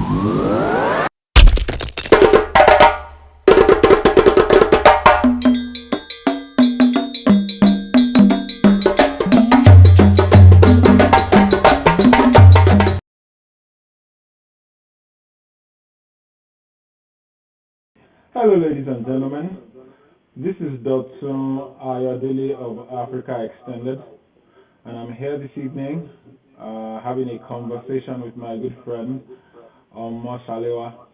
Hello, ladies and gentlemen. This is Dr. Ayodele of Africa Extended, and I'm here this evening having a conversation with my good friend, Shalewa.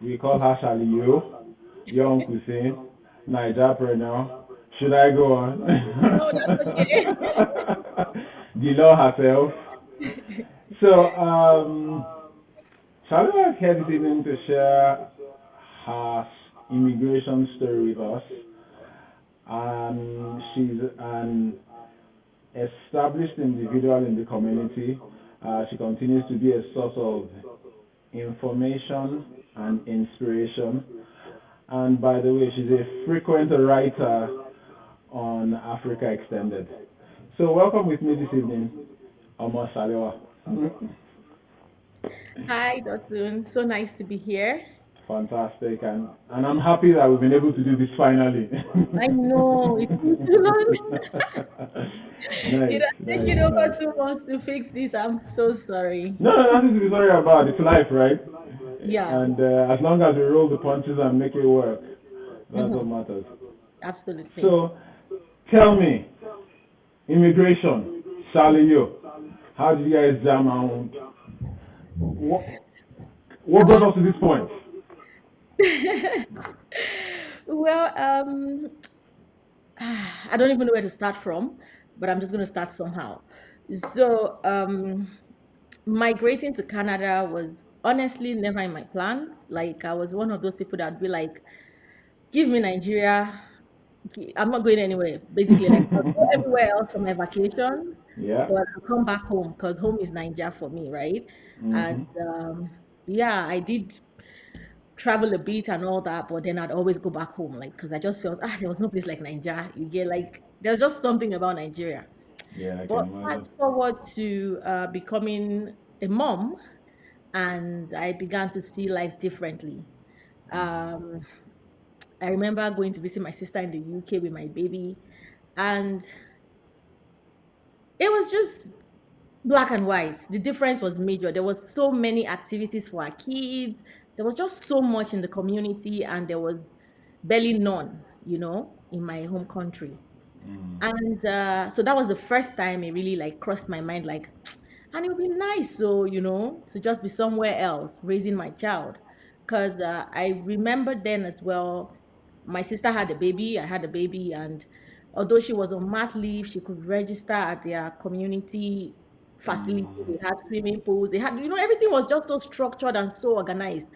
We call her Shaliyo, young Hussein, Nigerpreneur. Should I go on? No, that's okay. The law herself. So, Shalewa is here this evening to share her immigration story with us. She's an established individual in the community. She continues to be a source of information and inspiration. And by the way, she's a frequent writer on Africa Extended. So, welcome with me this evening, Omar Salewa. Hi, Dotun. So nice to be here. Fantastic. And I'm happy that we've been able to do this finally. I know it's been too long. It Nice, has nice, taken over nice. 2 months to fix this. I'm so sorry. No, no, nothing to be sorry about. It's life, right? Yeah, And as long as we roll the punches and make it work, that's what hmm matters. absolutely. So, tell me, immigration, Saliyo, how did you guys jam around? What, what brought us to this point? Well, I don't even know where to start from, but I'm just going to start somehow. So, migrating to Canada was honestly never in my plans. Like, I was one of those people that would be like, give me Nigeria. I'm not going anywhere. Basically, like I'll go everywhere else for my vacations, Yeah. but I'll come back home because home is Nigeria for me, right? And Mm-hmm. yeah, I did travel a bit and all that, but then I'd always go back home, like because I just felt there was no place like Nigeria. You get like there's just something about Nigeria. Yeah, I can But imagine. fast forward to becoming a mom, and I began to see life differently. Um, I remember going to visit my sister in the UK with my baby, and it was just black and white. The difference was major. There was so many activities for our kids. There was just so much in the community, and there was barely none, in my home country. Mm. And so that was the first time it really like crossed my mind, like, and it would be nice, so to just be somewhere else raising my child, because I remember then as well, my sister had a baby, I had a baby, and although she was on mat leave, she could register at their community facility. Mm. They had swimming pools, they had, everything was just so structured and so organized.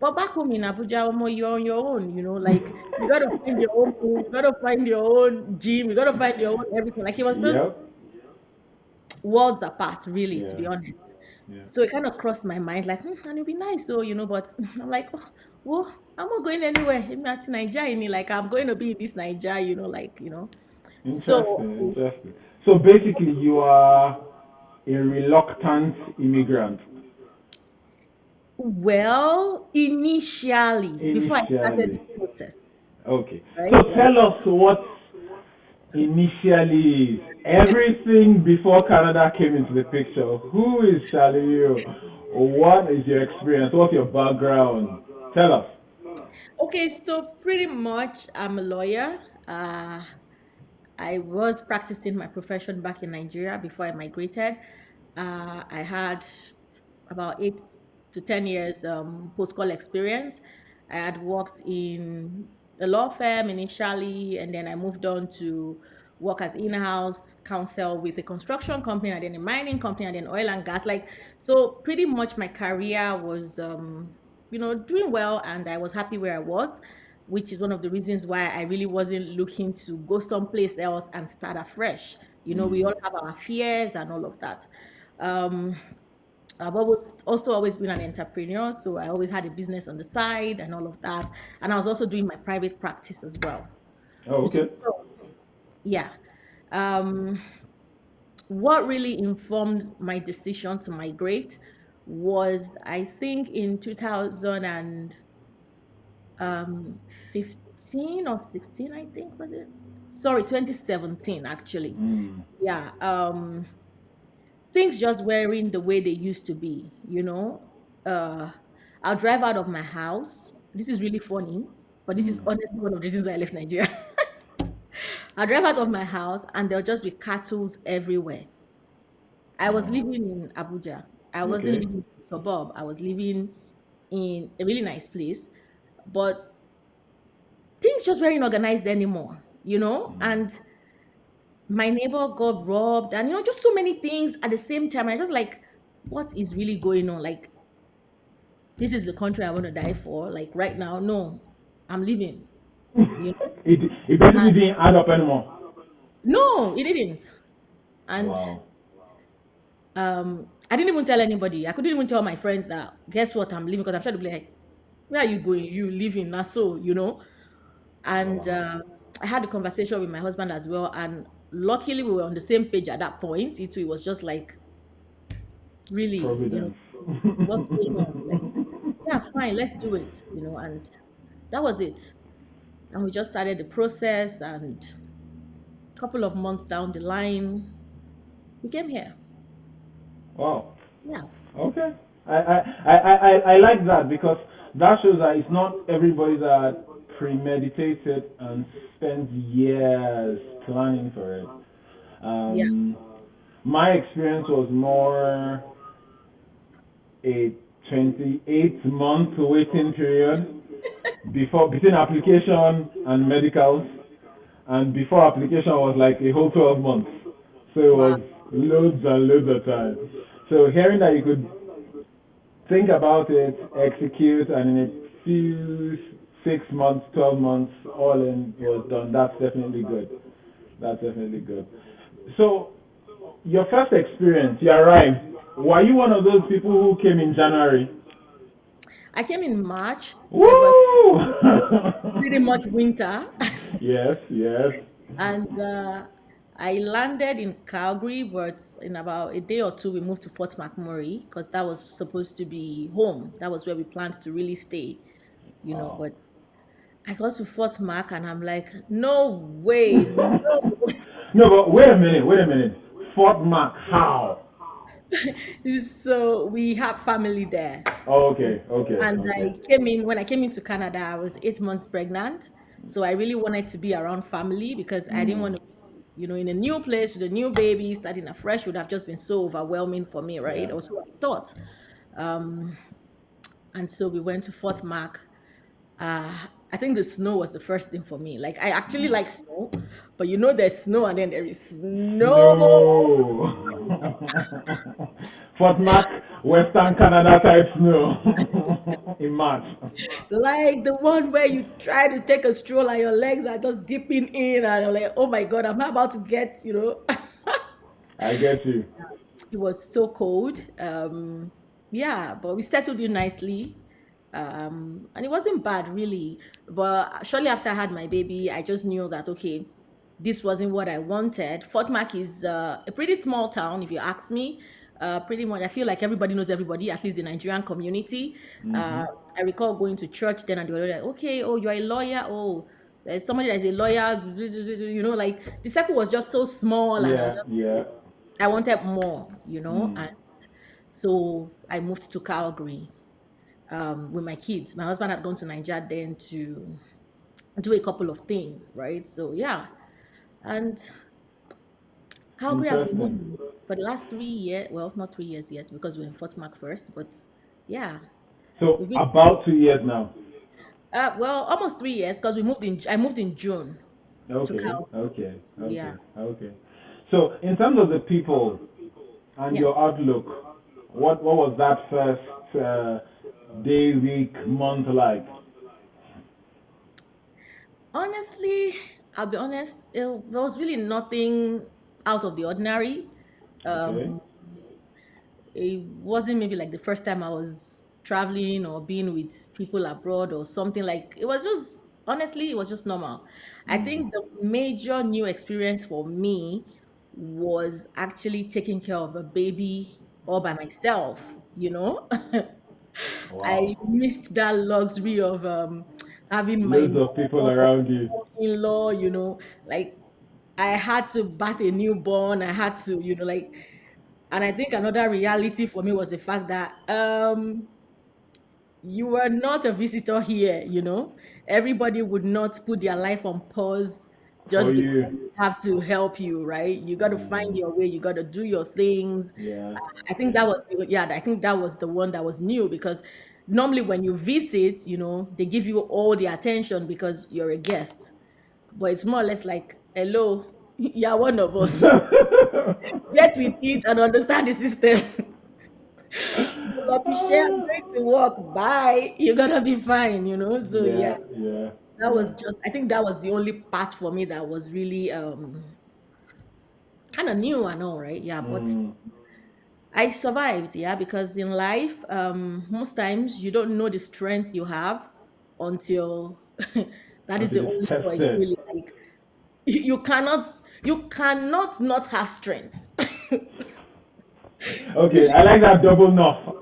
But back home in Abuja, Omo, you're on your own, like you gotta find your own pool, you gotta find your own gym, you gotta find your own everything. Like it was just Yep. worlds apart, really, to Yeah. be honest. Yeah. So it kind of crossed my mind, like, and it'd be nice, so but I'm like, oh, well, I'm not going anywhere. I'm not in Nigeria, like I'm going to be in this Nigeria, like, So, Interesting, interesting. So basically, you are a reluctant immigrant well, initially, before I started initially. the process, Okay. So right? Like, tell us what initially is. Everything before Canada came into the picture. Who is Shalio? What is your experience? What's your background? Tell us. okay, so pretty much I'm a lawyer. I was practicing my profession back in Nigeria before I migrated. I had about 8 to 10 years post-call experience. I had worked in a law firm initially, and then I moved on to work as in-house counsel with a construction company, and then a mining company, and then oil and gas. Like, so pretty much my career was, doing well, and I was happy where I was, which is one of the reasons why I really wasn't looking to go someplace else and start afresh. We Mm. all have our fears and all of that. Um, I've also always been an entrepreneur, so I always had a business on the side and all of that. And I was also doing my private practice as well. Oh, okay. So, yeah. Um, what really informed my decision to migrate was, I think, in 2015 or 16, I think, was it? Sorry, 2017, actually. Mm. Yeah. Things just weren't the way they used to be, you know. I'll drive out of my house. This is really funny, but this is Mm. honestly one of the reasons why I left Nigeria. I'll drive out of my house and there'll just be cattle everywhere. I was Wow. living in Abuja. I wasn't Okay. living in a suburb. I was living in a really nice place, but things just weren't organized anymore, you know? Mm. And my neighbor got robbed and, just so many things at the same time. I just like, what is really going on? Like, this is the country I want to die for. Like, right now, no, I'm leaving, you know? It basically And didn't add up anymore. no, it didn't. And Wow. I didn't even tell anybody. I couldn't even tell my friends that, guess what, I'm leaving, because I'm sure they'll be like, where are you going? You leaving Nassau, you know? Oh, And wow. I had a conversation with my husband as well. And luckily, we were on the same page at that point. It was just like, really, Providence. what's going on? Like, yeah, fine, let's do it, and that was it. And we just started the process. And a couple of months down the line, we came here. Wow. Yeah. Okay. I like that because that shows that it's not everybody that premeditated and spends years planning for it. Yeah. Um, my experience was more a 28-month waiting period before between application and medicals, and before application was like a whole 12 months. So it Wow. was loads and loads of time. So hearing that you could think about it, execute, and in a few 6 months, 12 months, all in, it was done. That's definitely good. That's definitely good. So, your first experience, you arrived. Were you one of those people who came in January? I came in March. It was Woo! pretty much winter. Yes, yes. And I landed in Calgary, but in about a day or two, we moved to Fort McMurray because that was supposed to be home. That was where we planned to really stay, Wow. But I got to Fort Mac and I'm like, no way, no. No, but wait a minute, wait a minute. Fort Mac, how? So we have family there. Oh, okay, okay, And okay. when I came into Canada, I was 8 months pregnant. So I really wanted to be around family because I didn't Mm, want to be, in a new place with a new baby, starting afresh would have just been so overwhelming for me, right? yeah. Or so I thought. And so we went to Fort Mac. I think the snow was the first thing for me. Like I actually like snow, but there's snow and then there is snow. Snow. Fort Mac, Western Canada type snow in March. Like the one where you try to take a stroll and your legs are just dipping in and you're like, oh my God, I'm not about to get. I get you. It was so cold. Yeah, but we settled in nicely. And it wasn't bad really. But shortly after I had my baby, I just knew that, okay, this wasn't what I wanted. Fort Mac is a pretty small town, if you ask me. Pretty much, I feel like everybody knows everybody, at least the Nigerian community. Mm-hmm. Uh, I recall going to church then and they were like, okay, oh, you're a lawyer. Oh, there's somebody that's a lawyer. Like the circle was just so small and Yeah, yeah. I wanted more, Mm. and so I moved to Calgary with my kids. My husband had gone to Nigeria then to do a couple of things, right? So yeah, and Calgary has been Interesting. moving for the last 3 years. Well, not 3 years yet because we're in Fort Mac first, but yeah, So we've been about 2 years now. well almost 3 years because we moved in. I moved in June to Okay, Calgary. okay, So yeah, okay, okay. So in terms of the people and yeah. your outlook, what was that first day, week, month like? Honestly, I'll be honest. There was really nothing out of the ordinary. Okay. Um, it wasn't maybe like the first time I was traveling or being with people abroad or something. Like it was just honestly, it was just normal. I Mm. think the major new experience for me was actually taking care of a baby all by myself. you know. I Wow. missed that luxury of having my Loads of people around you. in-law, like I had to bath a newborn. I had to, like, and I think another reality for me was the fact that you were not a visitor here, everybody would not put their life on pause For just because you. they have to help you, right? You got to find Mm, your way, you got to do your things. yeah, I think yeah. I think that was the one that was new, because normally when you visit, they give you all the attention because you're a guest, but it's more or less like, hello, you're one of us. Get with it and understand the system. Lucky share, I'm going to work. Bye. You're gonna be fine, So yeah, Yeah, yeah, that yeah. was just, I think that was the only part for me that was really kind of new and all, right? Yeah, but Mm, I survived, yeah, because in life, most times you don't know the strength you have until that is until the it's only choice, tested. really. Like you cannot not have strength. Okay, I like that double knock.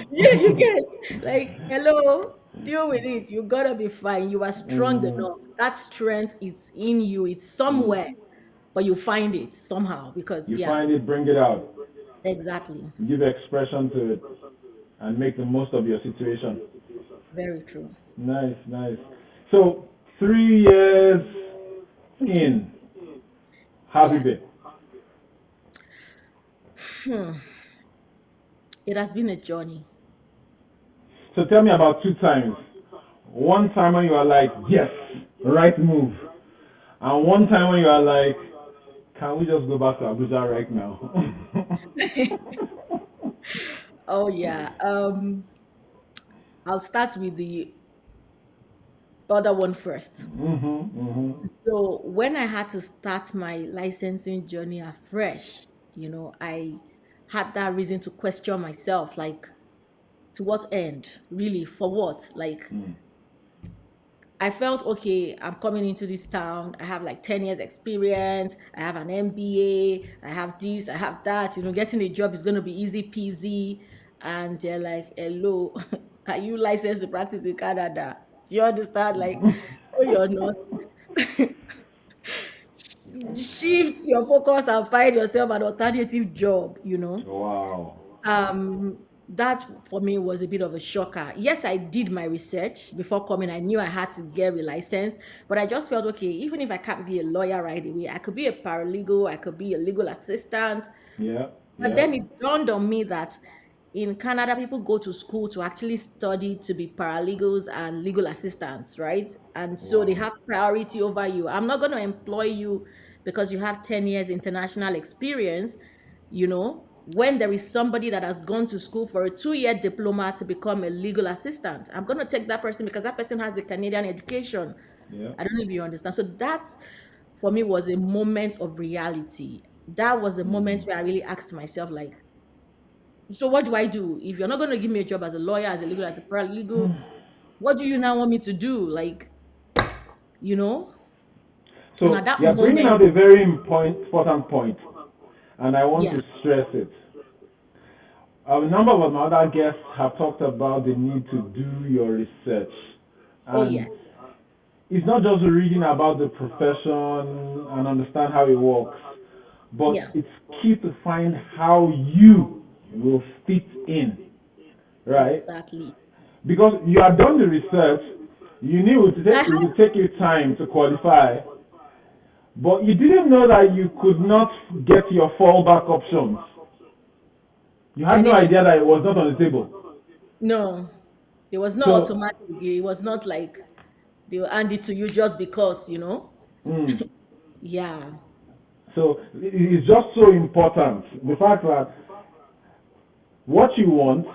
Yeah, you get, like, hello, deal with it. You gotta be fine. You are strong Mm, enough. That strength is in you. It's mm. somewhere, but you find it somehow because You yeah, find it, bring it out, exactly. give expression to it, and make the most of your situation. Very true. Nice, nice. So, 3 years in, have you Yeah. been? Hmm. It has been a journey. So, tell me about 2 times. One time when you are like, yes, right move. And one time when you are like, can we just go back to Abuja right now? Oh yeah. I'll start with the other one first. Mm-hmm. So when I had to start my licensing journey afresh, I had that reason to question myself, like, to what end? Really, for what? Like, Mm. I felt okay, I'm coming into this town. I have like 10 years experience. I have an MBA. I have this, I have that. Getting a job is going to be easy peasy. And they're like, hello, are you licensed to practice in Canada? Do you understand? Like, oh, you're not. Shift your focus and find yourself an alternative job. Wow. That for me was a bit of a shocker. Yes, I did my research before coming. I knew I had to get relicensed, but I just felt okay, even if I can't be a lawyer right away, I could be a paralegal, I could be a legal assistant. Yeah, But yeah. then it dawned on me that in Canada, people go to school to actually study to be paralegals and legal assistants, right? And so they Wow. have priority over you. I'm not going to employ you because you have 10 years international experience, when there is somebody that has gone to school for a 2-year diploma to become a legal assistant. I'm going to take that person because that person has the Canadian education. Yeah. I don't know if you understand. So that for me was a moment of reality. That was a Mm. moment where I really asked myself, like, so what do I do? If you're not going to give me a job as a lawyer, as a legal, as a paralegal, what do you now want me to do? Like, you know? And at So that you're bringing moment, out a very important point, and I want yeah. to stress it. A number of my other guests have talked about the need to do your research, Oh, and yes. it's not just reading about the profession and understand how it works, but Yeah, it's key to find how you will fit in, right? exactly. Because you have done the research, you knew I it would take you time to qualify, but you didn't know that you could not get your fallback options. You had I no didn't. idea that it was not on the table. No, it was not So, automatic. It was not like they will hand it to you just because. mm, Yeah, so it's just so important the fact that what you want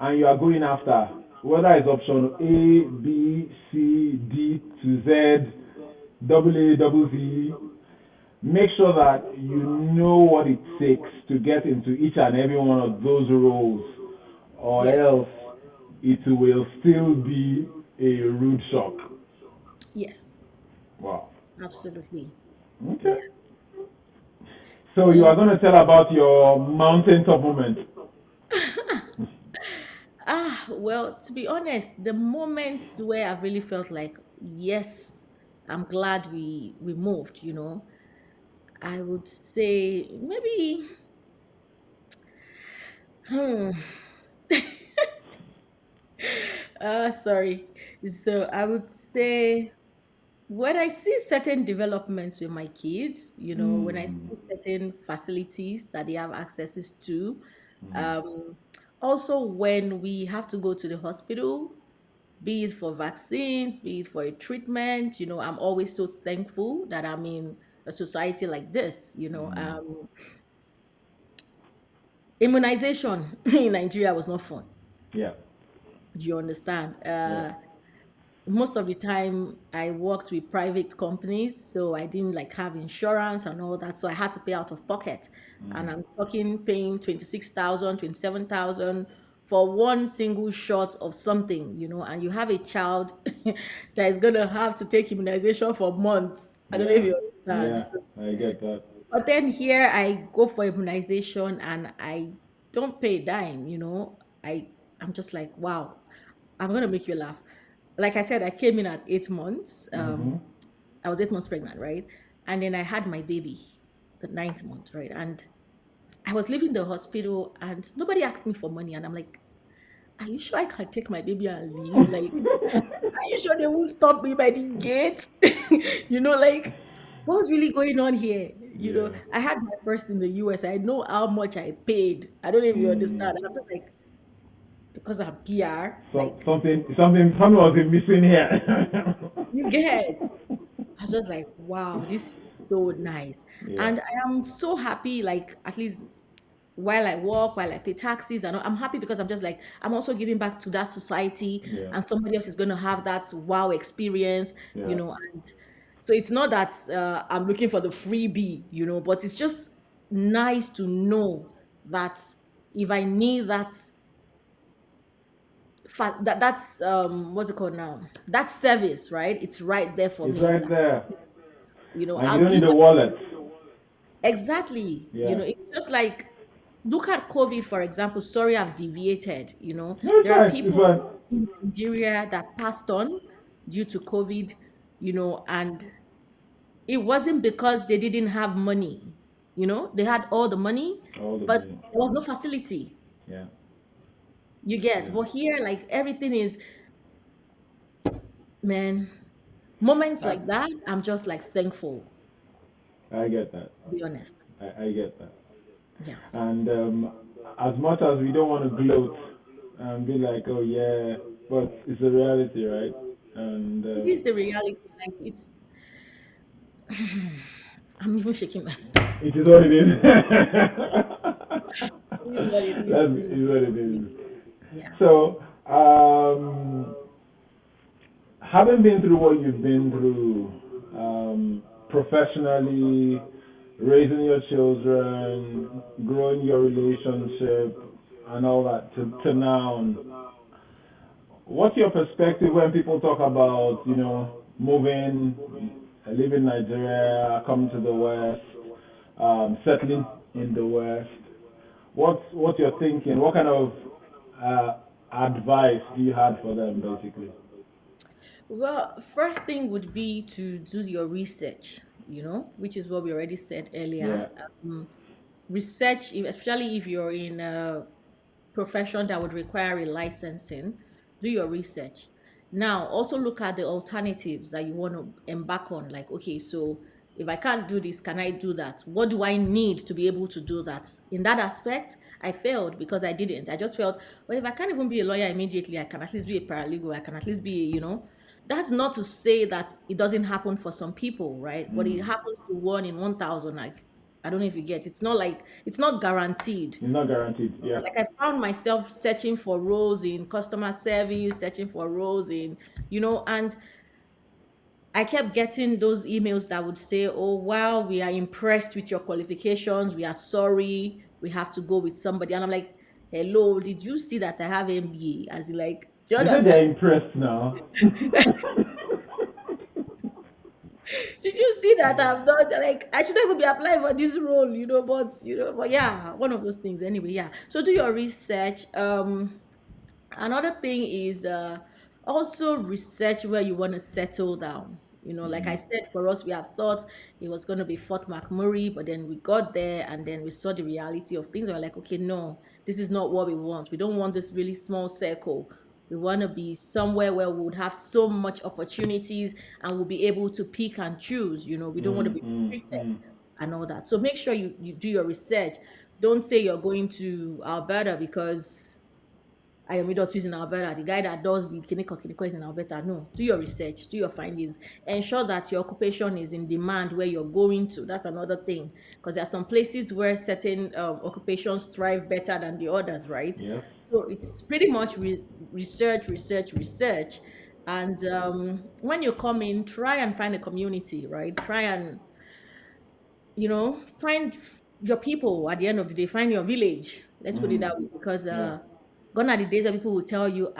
and you are going after, whether it's option A, B, C, D to Z, double A, double Z, make sure that you know what it takes to get into each and every one of those roles, or yeah, else it will still be a rude shock. yes, Wow. absolutely. Okay. Yeah. So you Mm. are going to tell about your mountaintop moment. Well, to be honest, the moments where I've really felt like, yes, I'm glad we moved, I would say maybe, hmm, sorry. So I would say when I see certain developments with my kids, when I Mm. see certain facilities that they have accesses to, Mm. um, also when we have to go to the hospital, be it for vaccines, be it for a treatment, I'm always so thankful that I'm in a society like this. Mm. Immunization in Nigeria was not fun. Yeah. Do you understand? Yeah. Most of the time I worked with private companies, so I didn't like have insurance and all that. So I had to pay out of pocket. And Mm. I'm talking paying 26,000, 27,000 for one single shot of something, and you have a child that is gonna have to take immunization for months. I don't know if Yeah. you understand. Yeah. I get that. But then here I go for immunization and I don't pay a dime, I'm just like, wow, I'm gonna make you laugh. Like I said, I came in at 8 months. Mm-hmm. I was 8 months pregnant, right? And then I had my baby, the ninth month, right? And I was leaving the hospital and nobody asked me for money. And I'm like, are you sure I can take my baby and leave? Like, are you sure they won't stop me by the gate? Like, what's really going on here? Yeah. I had my first in the US. I know how much I paid. I don't know if you Mm. understand. And I'm just like, because I'm PR, like, Something was missing here. you get. I was just like, wow, this is so nice. Yeah. And I am so happy, like, at least while I work, while I pay taxes, and I'm happy because I'm just like, I'm also giving back to that society, Yeah. and somebody else is going to have that wow experience, Yeah. and so it's not that I'm looking for the freebie, but it's just nice to know that if I need that's what's it called now? That service, right? It's right there for It's me. It's right there. And you I'll don't need give a wallet. exactly. Yeah. It's just like look at COVID, for example. Sorry, I've deviated. No, it's There are fine. It's people fine. in Nigeria that passed on due to COVID, and it wasn't because they didn't have money. They had all the money, All the but money. there was no facility. Yeah. You get, Yeah. but here, like everything is, man, moments I, like that, I'm just like thankful, I get that. to be honest. I get that. Yeah. And as much as we don't want to gloat and be like, oh yeah, but it's a reality, right? And It is the reality. Like it's I'm even shaking my it is what it is. it is what it is. That is what it is. Yeah. So, having been through what you've been through, professionally, raising your children, growing your relationship, and all that to now, what's your perspective when people talk about, moving, leaving Nigeria, coming to the West, settling in the West? What's your thinking? What kind of uh, advice do you have for them, basically? Well, first thing would be to do your research, which is what we already said Yeah. earlier. Research, especially if you're in a profession that would require a licensing, do your research. Now, also look at the alternatives that you want to embark on. Like, okay, so if I can't do this, can I do that? What do I need to be able to do that? In that aspect, I failed because I didn't. I just felt, well, if I can't even be a lawyer immediately, I can at least be a paralegal. I can at least be, that's not to say that it doesn't happen for some people, right? But it Mm. happens to one in 1,000. Like, I don't know if you get. It's not like it's not guaranteed. It's not guaranteed. Yeah. Like I found myself searching for roles in customer service, searching for roles in, and I kept getting those emails that would say, "Oh, wow, we are impressed with your qualifications. We are sorry, we have to go with somebody." And I'm like, "Hello, did you see that I have MBA?" As in, like, do you They said understand? they're impressed now. Did you see that I'm not like I shouldn't even be applying for this role, but yeah, one of those things anyway. Yeah. So do your research. Another thing is also research where you want to settle down. Like I Mm, said, for us, we had thought it was going to be Fort McMurray, but then we got there and then we saw the reality of things. We're like, okay, no, this is not what we want. We don't want this really small circle. We want to be somewhere where we would have so much opportunities and we'll be able to pick and choose. We don't want to mm, be mm, restricted mm. and all that. So make sure you do your research. Don't say you're going to Alberta because I am Ayomido is in Alberta. The guy that does the Kineko is in Alberta. No, do your research, do your findings. Ensure that your occupation is in demand where you're going to. That's another thing. Because there are some places where certain occupations thrive better than the others, right? Yes. So it's pretty much research, research, research. And when you come in, try and find a community, right? Try and find your people at the end of the day, find your village. Let's put it Mm. that way. Because Yeah. gone are the days where people will tell you,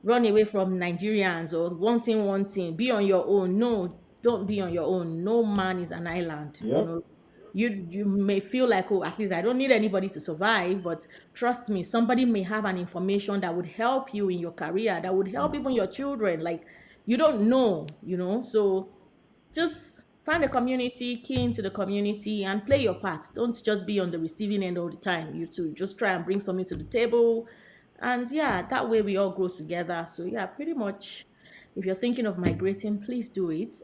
run away from Nigerians or one thing, be on your own. No, don't be on your own. No man is an island. Yep. You may feel like, oh, at least I don't need anybody to survive, but trust me, somebody may have an information that would help you in your career, that would help even your children. Like you don't know. So just find a community, key into the community, and play your part. Don't just be on the receiving end all the time. You too, just try and bring something to the table. And yeah, that way we all grow together. So yeah, pretty much if you're thinking of migrating, please do it.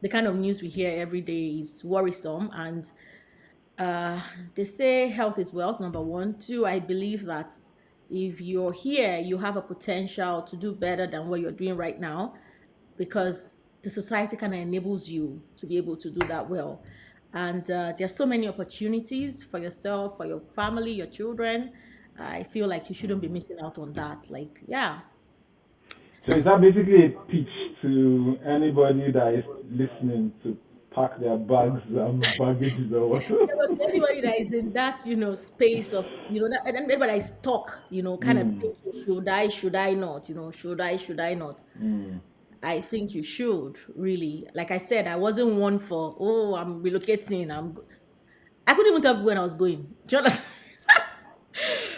The kind of news we hear every day is worrisome. And uh, they say health is wealth, number one. Two, I believe that if you're here, you have a potential to do better than what you're doing right now because the society kind of enables you to be able to do that well. And there's so many opportunities for yourself, for your family, your children. I feel like you shouldn't be missing out on that. Like, yeah. So is that basically a pitch to anybody that is listening to pack their bags and baggages or what? Yeah, but anybody that is in that, space of, and everybody that is stuck, kind of Mm, thinking, should I not, should I not? mm. I think you should really. Like I said, I wasn't one for, oh, I'm relocating. I couldn't even tell people when I was going. Do you understand?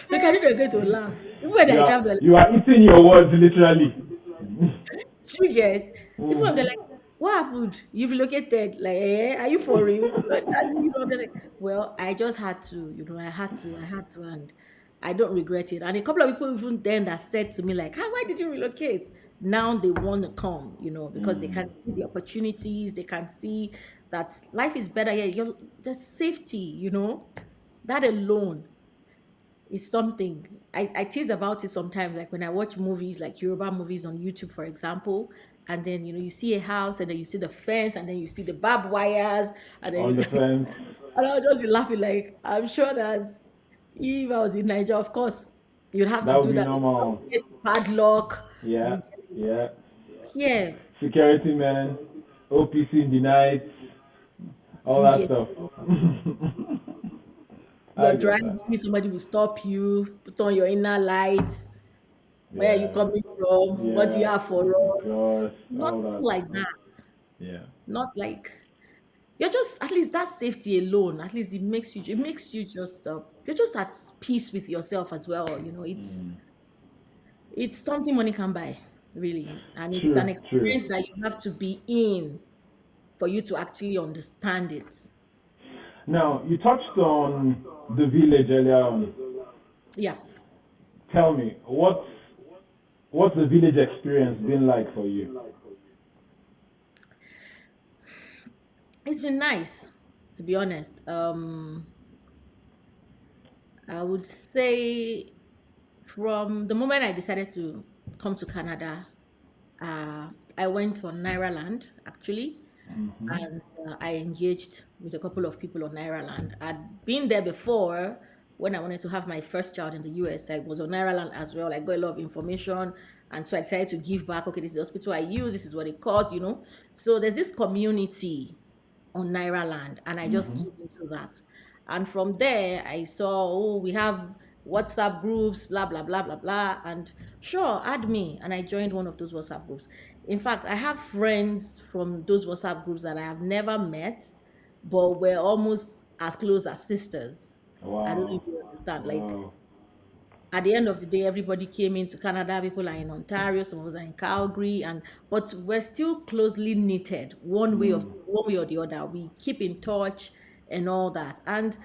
Like I didn't going to laugh. Even when I traveled, You are eating your words literally. you get even when they're Mm, like, "What happened? You've relocated? Like, are you for real?" I'm just like, well, I just had to. I had to, and I don't regret it. And a couple of people even then that said to me like, why did you relocate?" Now they want to come, because they mm, can see the opportunities. They can see that life is better here. There's safety, that alone is something. I tease about it sometimes, like when I watch movies, like Yoruba movies on YouTube, for example, and then you see a house, and then you see the fence, and then you see the barbed wires, and then on the fence. and I'll just be laughing. Like I'm sure that if I was in Nigeria, of course, you'd have to That would do be that. normal. You get padlock. Yeah, You get yeah. here. Security man, OPC in the night, all You that get stuff. I you're get driving, that. somebody will stop you, put on your inner lights. Where are you Yeah, coming from? What do you yeah. have for us? Gosh, all Nothing that. like that. Yeah. Not like you're just at least that safety alone. At least it makes you just you're just at peace with yourself as well. Mm. It's something money can buy, really, and it's an True, true. experience that you have to be in for you to actually understand it. Now, you touched on the village earlier on. Yeah, Tell me, what's the village experience been like for you? it's been nice to be honest. I would say from the moment I decided to come to Canada, I went on Naira Land actually, Hmm. and I engaged with a couple of people on Naira Land. I'd been there before when I wanted to have my first child in the US. I was on Naira Land as well. I got a lot of information, and so I decided to give back. Okay, this is the hospital I use. This is what it costs. So there's this community on Naira Land, and I just Hmm. keyed into that. And from there, I saw, oh, we have WhatsApp groups, blah, blah, blah, blah, blah. And sure, add me. And I joined one of those WhatsApp groups. In fact, I have friends from those WhatsApp groups that I have never met, but we're almost as close as sisters. I don't know Wow. if you understand. Like, Wow. At the end of the day, everybody came into Canada. People are in Ontario, some of us are in Calgary, and but we're still closely knitted one way or the other. We keep in touch and all that. And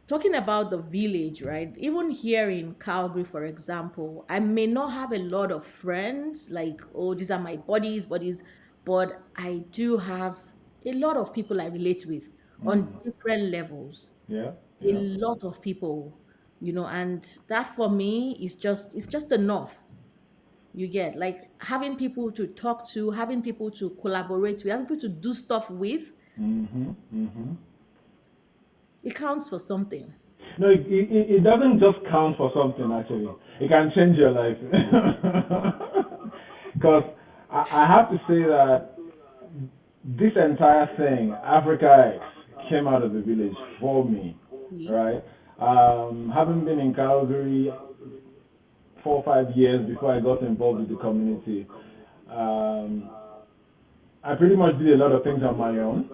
talking about the village, right? Even here in Calgary, for example, I may not have a lot of friends, like, oh, these are my buddies, but I do have a lot of people I relate with on Mm. different levels. Yeah, A yeah. lot of people, and that for me is just it's just enough. You get, like, having people to talk to, having people to collaborate with, having people to do stuff with. Mm-hmm, mm-hmm. It counts for something. No, it doesn't just count for something, actually. It can change your life. Because I have to say that this entire thing, Africa X, came out of the village for me, See? right? Having been in Calgary 4 or 5 years before I got involved with the community, um, I pretty much did a lot of things on my own.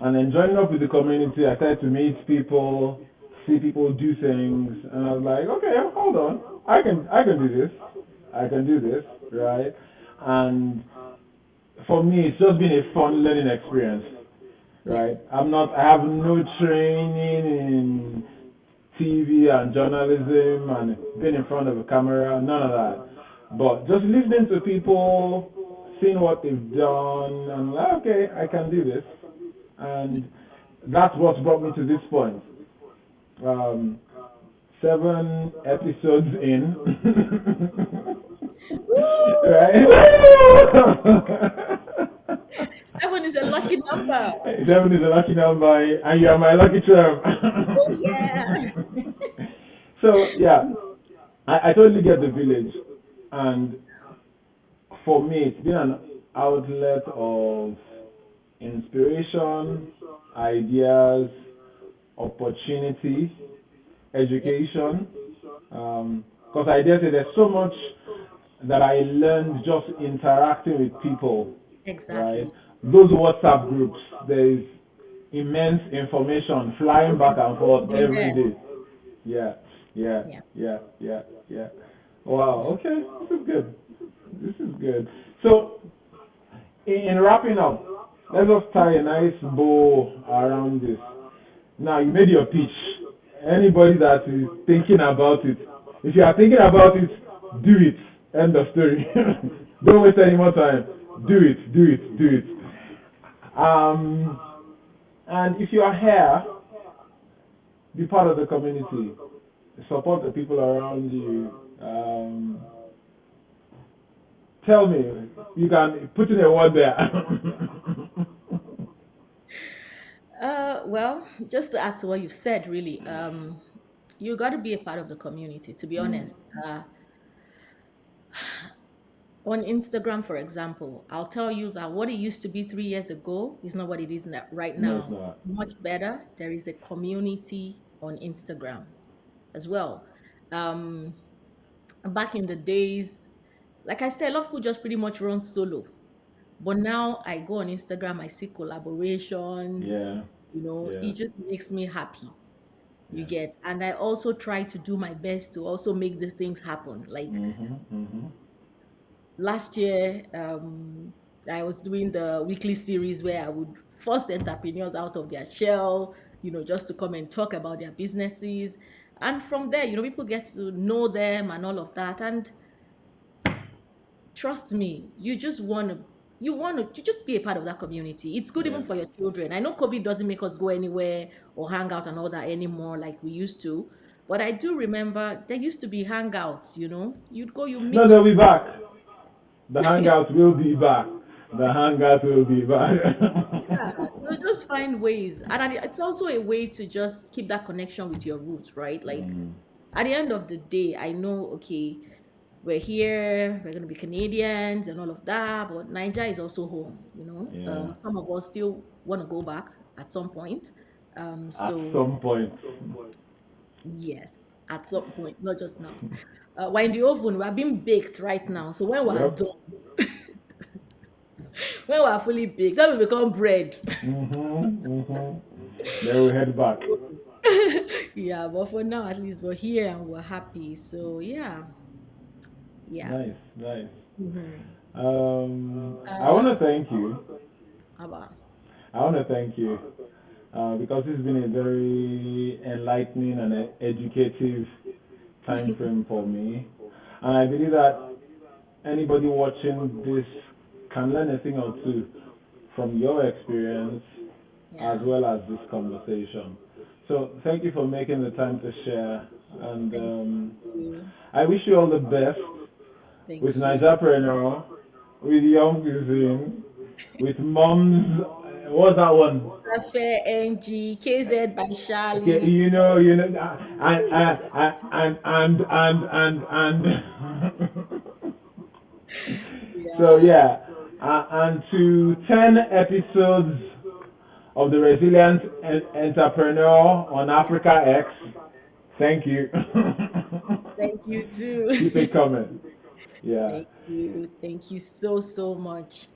And then joining up with the community, I started to meet people, see people do things, and I was like, okay, hold on, I can do this, I can do this, right? And for me, it's just been a fun learning experience, Yeah. right? I have no training in TV and journalism and being in front of a camera, none of that. But just listening to people, seeing what they've done, and like, okay, I can do this. And that's what's brought me to this point. Um, 7 episodes in, right? Woo! 7 is a lucky number. 7 is a lucky number, and you are my lucky charm. Oh yeah. So yeah, I totally get the village, and for me, it's been an outlet of inspiration, ideas, opportunity, Yeah, education. Because I dare say there's so much that I learned just interacting with people, right? exactly. Those WhatsApp groups, there is immense information flying back There's and gold forth in every there. day. Yeah, yeah, Yeah. yeah, yeah, yeah. Wow, okay, this is good. This is good. So, in wrapping up, let's just tie a nice bow around this. Now, you made your pitch. Anybody that is thinking about it, if you are thinking about it, do it. End of story. Don't waste any more time. Do it, do it, do it. Um, and if you are here, be part of the community. Support the people around you. Tell me, you can put in a word there. Well, just to add to what you've said, really, you got to be a part of the community. To be Mm, honest, on Instagram, for example, I'll tell you that what it used to be 3 years ago is not what it is right no, it's now. not. It's much better. There is a community on Instagram as well. Um, Back in the days, like I said, a lot of people just pretty much run solo. But now I go on Instagram, I see collaborations, Yeah, yeah, it just makes me happy. You yeah. get, and I also try to do my best to also make these things happen. Like Mhm, mhm. last year, I was doing the weekly series where I would force entrepreneurs out of their shell, just to come and talk about their businesses. And from there, people get to know them and all of that. And trust me, you just be a part of that community. It's good Yeah. even for your children. I know COVID doesn't make us go anywhere or hang out and all that anymore like we used to. But I do remember there used to be hangouts, you'd go, you No, meet they'll your be back. The hangout will be back. The hangout will be back. Yeah, so just find ways. And it's also a way to just keep that connection with your roots, right? Like Mm, at the end of the day, I know, okay, we're here, we're going to be Canadians and all of that, but Nigeria is also home. yeah. Some of us still want to go back at some point. At So, some point. yes, at some point, not just now. We're in the oven, we're being baked right now. So when we're Yep. done, when we're fully baked, then we become bread. Mhm. Mhm. Then we head back. Yeah, but for now, at least we're here and we're happy. So yeah, yeah. Nice, nice. Hmm. I want to Uh, thank you. about I want to thank you because it's been a very enlightening and educative time frame for me. And I believe that anybody watching this can learn a thing or two from your experience as yeah. well as this conversation. So thank you for making the time to share. And Thank you. I wish you all the best with Thank you. Nigerpreneur, with Young Cuisine, with Moms. What's that one? Affair NG KZ by Okay, Charlie. and so Yeah. yeah, and to 10 episodes of the Resilient Entrepreneur on AfricaX. Thank you. Thank you too. Keep it coming. Yeah. Thank you. Thank you so, so much.